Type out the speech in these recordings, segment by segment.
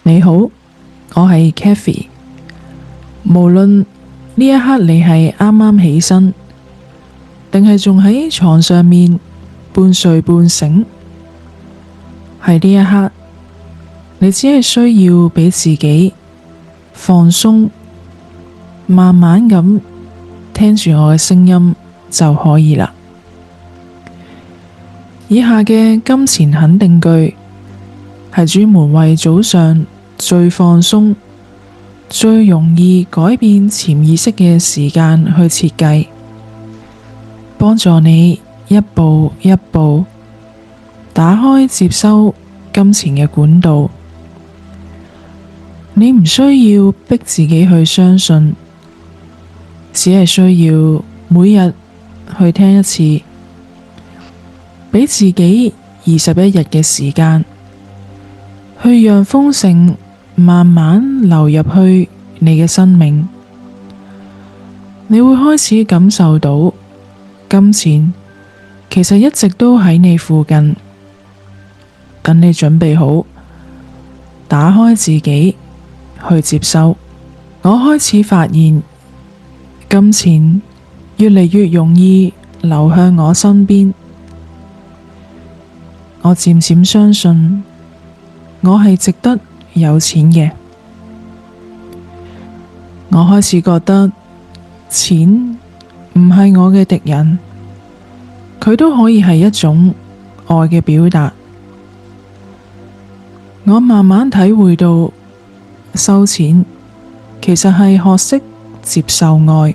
你好，我係 Kathy。無論呢一刻你係啱啱起身，定係仲喺床上面半睡半醒，喺呢一刻，你只係需要俾自己放鬆，慢慢咁聽住我嘅聲音就可以啦。以下嘅金錢肯定句係專門為早上最放鬆、最容易改變潛意識嘅時間去設計，幫助你一步一步打開接收金錢嘅管道。你唔需要逼自己去相信，只係需要每日去聽一次，俾自己21日嘅時間，去讓豐盛慢慢流入去你嘅生命。你會開始感受到金錢其實一直都喺你附近，等你準備好打開自己去接收。我開始發現金錢越嚟越容易流向我身邊，我漸漸相信我係值得有錢嘅。我開始覺得錢唔係我嘅敵人，佢都可以係一種愛嘅表達。我慢慢體會到收錢其實係學識接受愛。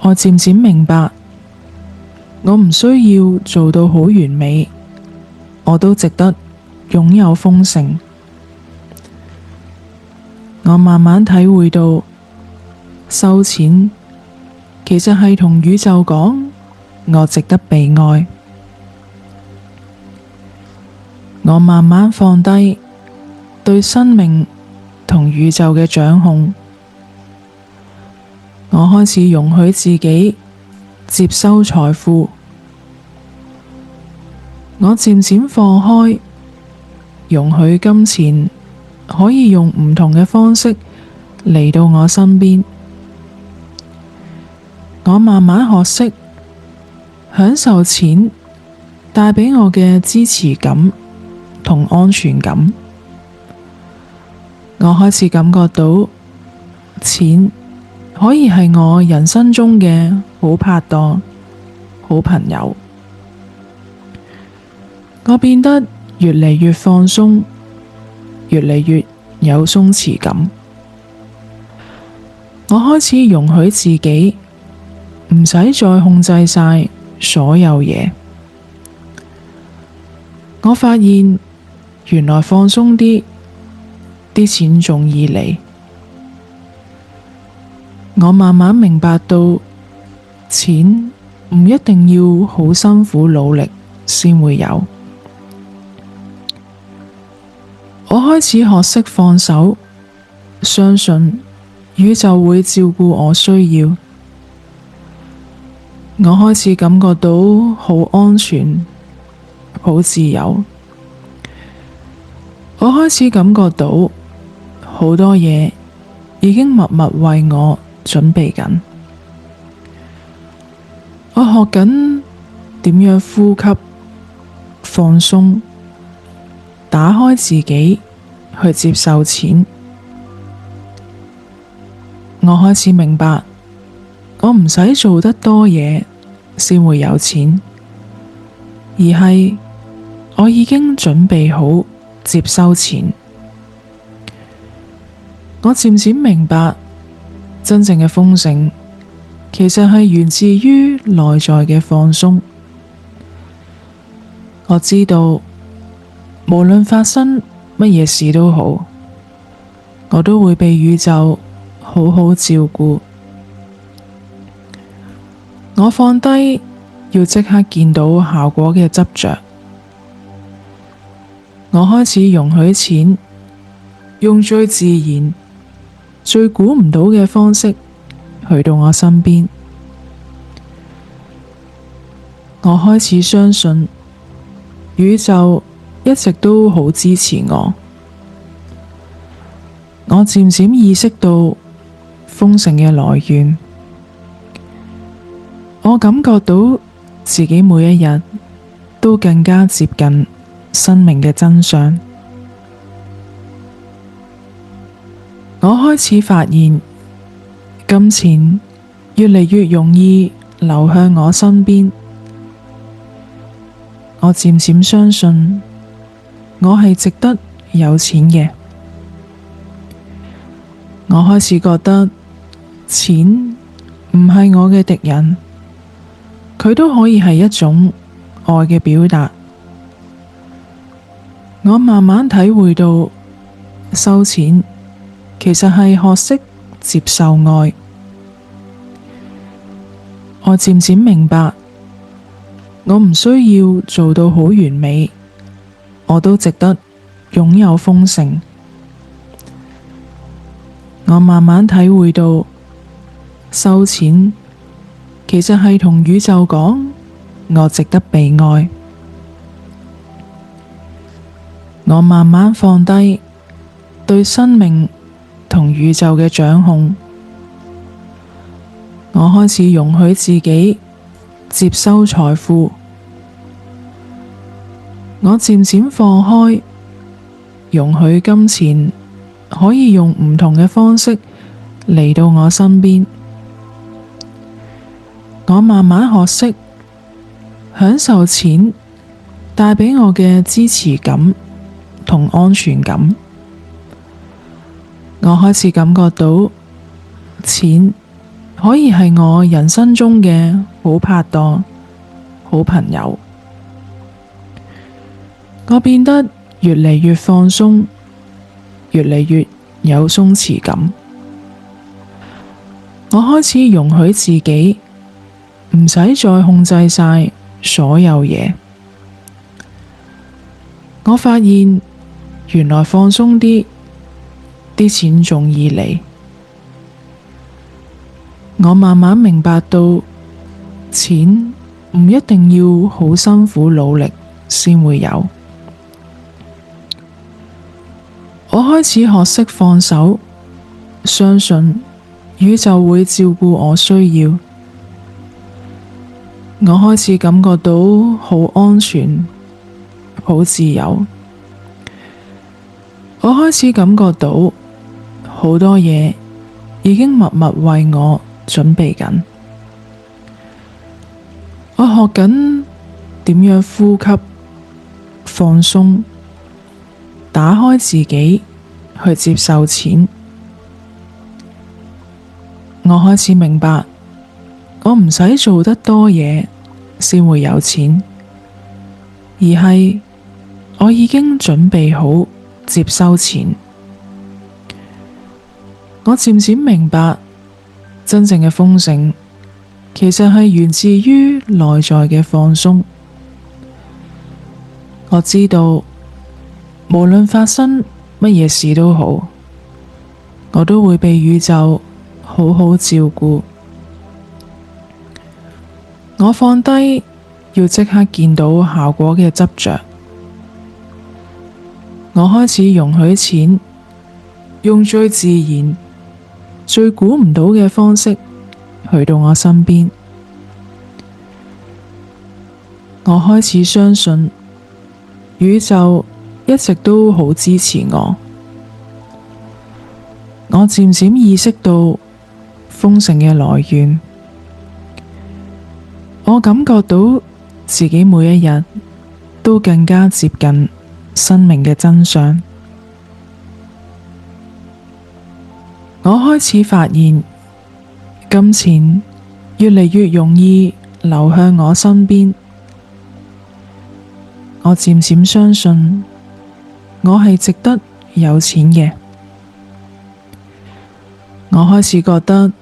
我漸漸明白，我唔需要做到好完美，我都值得擁有豐盛。我慢慢體會到收錢其實係同宇宙講，我值得被愛。我慢慢放低對生命同宇宙嘅掌控，我開始容許自己接收財富。我漸漸放開，容許金錢可以用唔同嘅方式嚟到我身邊。我慢慢學識享受錢帶俾我嘅支持感同安全感。我開始感覺到錢可以係我人生中嘅好拍檔、好朋友。我變得越嚟越放鬆，越嚟越有鬆弛感。我開始容許自己唔使再控制晒所有嘢。我發現原來放鬆啲錢仲易嚟。我慢慢明白到錢唔一定要好辛苦努力先會有。我開始學識放手，相信宇宙會照顧我需要。我開始感覺到好安全，好自由。我開始感覺到好多嘢已經默默為我準備緊。我學緊點樣呼吸、放鬆，打開自己去接受錢。我開始明白，我唔使做得多嘢先會有錢，而係我已經準備好接收錢。我漸漸明白，真正嘅豐盛其實係源自於內在嘅放鬆。我知道無論發生乜嘢事都好，我都會被宇宙好好照顧。我放低要即刻見到效果嘅執着，我開始容許錢用最自然、最估唔到嘅方式去到我身邊。我開始相信宇宙一直都好支持我。我漸漸意識到豐盛嘅來源，我感覺到自己每一日都更加接近生命嘅真相。我開始發現，金錢越嚟越容易流向我身邊。我漸漸相信，我係值得有錢嘅。我開始覺得，錢唔係我嘅敵人，佢都可以係一種愛嘅表達。我慢慢體會到，收錢其實係學識接受愛。我漸漸明白，我唔需要做到好完美，我都值得擁有豐盛。我慢慢體會到，收錢其實係同宇宙講，我值得被愛。我慢慢放低對生命同宇宙嘅掌控，我開始容許自己接收財富。我漸漸放開，容許金錢可以用唔同嘅方式嚟到我身邊。我慢慢學識享受錢帶畀我嘅支持感同安全感。我開始感覺到錢可以係我人生中嘅好拍檔、好朋友。我變得越嚟越放鬆，越嚟越有鬆弛感。我開始容許自己唔使再控制晒所有嘢。我發現原來放鬆啲，啲錢仲易嚟。我慢慢明白到，錢唔一定要好辛苦努力先會有。我開始學識放手，相信宇宙會照顧我需要。我開始感覺到好安全，好自由。我開始感覺到好多嘢已經默默為我準備緊。我學緊點樣呼吸、放鬆、打開自己去接受錢。我開始明白，我唔使做得多嘢先會有錢，而係我已經準備好接收錢。我漸漸明白，真正嘅豐盛其實係源自於內在嘅放鬆。我知道，無論發生乜嘢事都好，我都會被宇宙好好照顧。我放低要即刻見到效果嘅執着，我開始容許錢用最自然、最估唔到嘅方式去到我身邊。我開始相信宇宙一直都好支持我。我漸漸意識到豐盛嘅來源，我感覺到自己每一日都更加接近生命嘅真相。我開始發現，金錢越嚟越容易流向我身邊。我漸漸相信，我係值得有錢嘅。我開始覺得，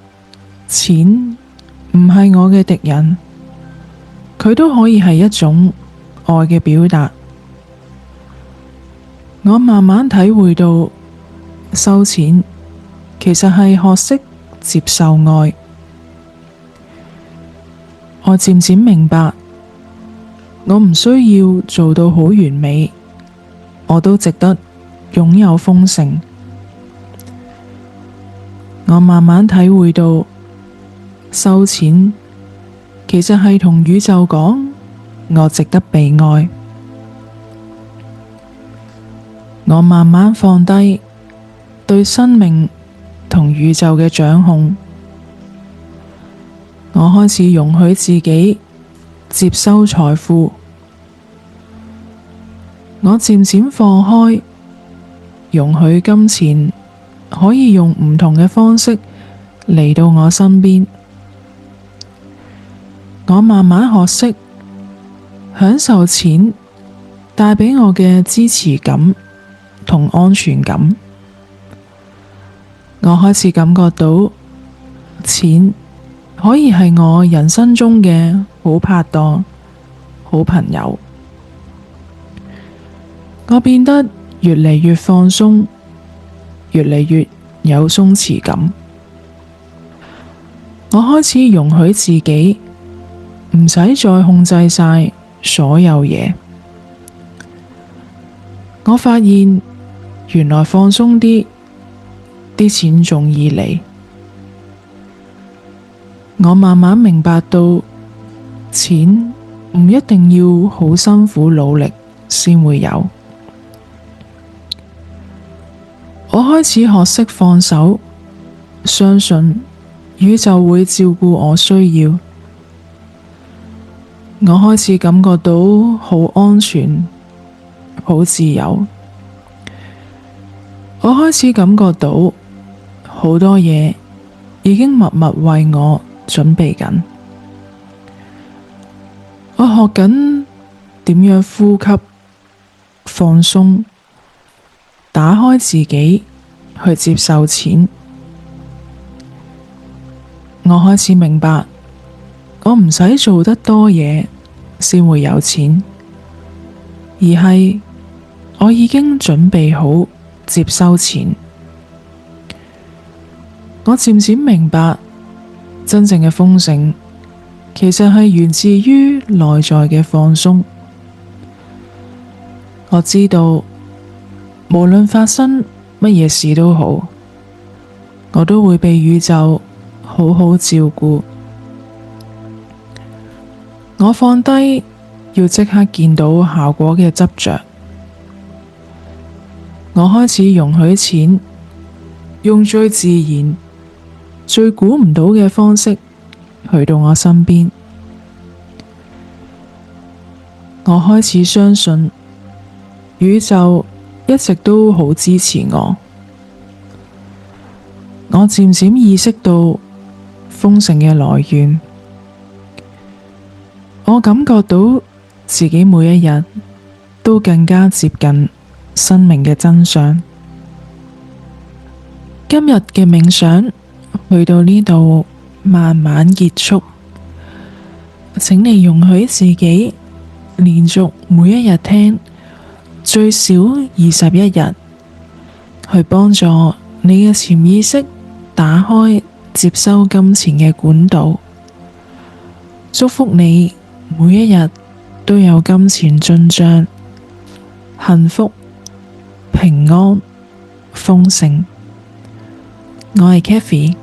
錢唔係我嘅敵人，佢都可以係一種愛嘅表達。我慢慢體會到，收錢其實係學識接受愛。我漸漸明白，我唔需要做到好完美，我都值得擁有豐盛。我慢慢體會到，收錢其實係同宇宙講，我值得被愛。我慢慢放低對生命同宇宙嘅掌控，我開始容許自己接收財富。我漸漸放開，容許金錢可以用唔同嘅方式嚟到我身邊。我慢慢學識享受錢帶畀我嘅支持感同安全感。我開始感覺到錢可以係我人生中嘅好拍檔、好朋友。我變得越嚟越放鬆，越嚟越有鬆弛感。我開始容許自己唔使再控制晒所有嘢。我發現原來放鬆啲錢仲易嚟。我慢慢明白到，錢唔一定要好辛苦努力先會有。我開始學識放手，相信宇宙會照顧我需要。我開始感覺到好安全，好自由。我開始感覺到好多嘢已經默默為我準備緊。我學緊點樣呼吸、放鬆，打開自己去接受錢。我開始明白，我唔使做得多嘢先會有錢，而係我已經準備好接收錢。我漸漸明白，真正嘅豐盛其實係源自於內在嘅放鬆。我知道，無論發生乜嘢事都好，我都會被宇宙好好照顧。我放低要即刻見到效果嘅執着，我開始容許錢用最自然、最估唔到嘅方式去到我身邊。我開始相信宇宙一直都好支持我。我漸漸意識到豐盛嘅來源。我感覺到自己每一日都更加接近生命嘅真相。今日嘅冥想去到呢度慢慢結束，請你容許自己連續每一日聽最少21日，去幫助你嘅潛意識打開接收金錢嘅管道。祝福你每一日都有金錢進賬，幸福、平安、豐盛。我係 Kathy，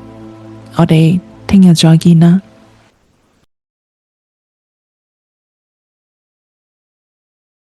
我哋聽日再見啦。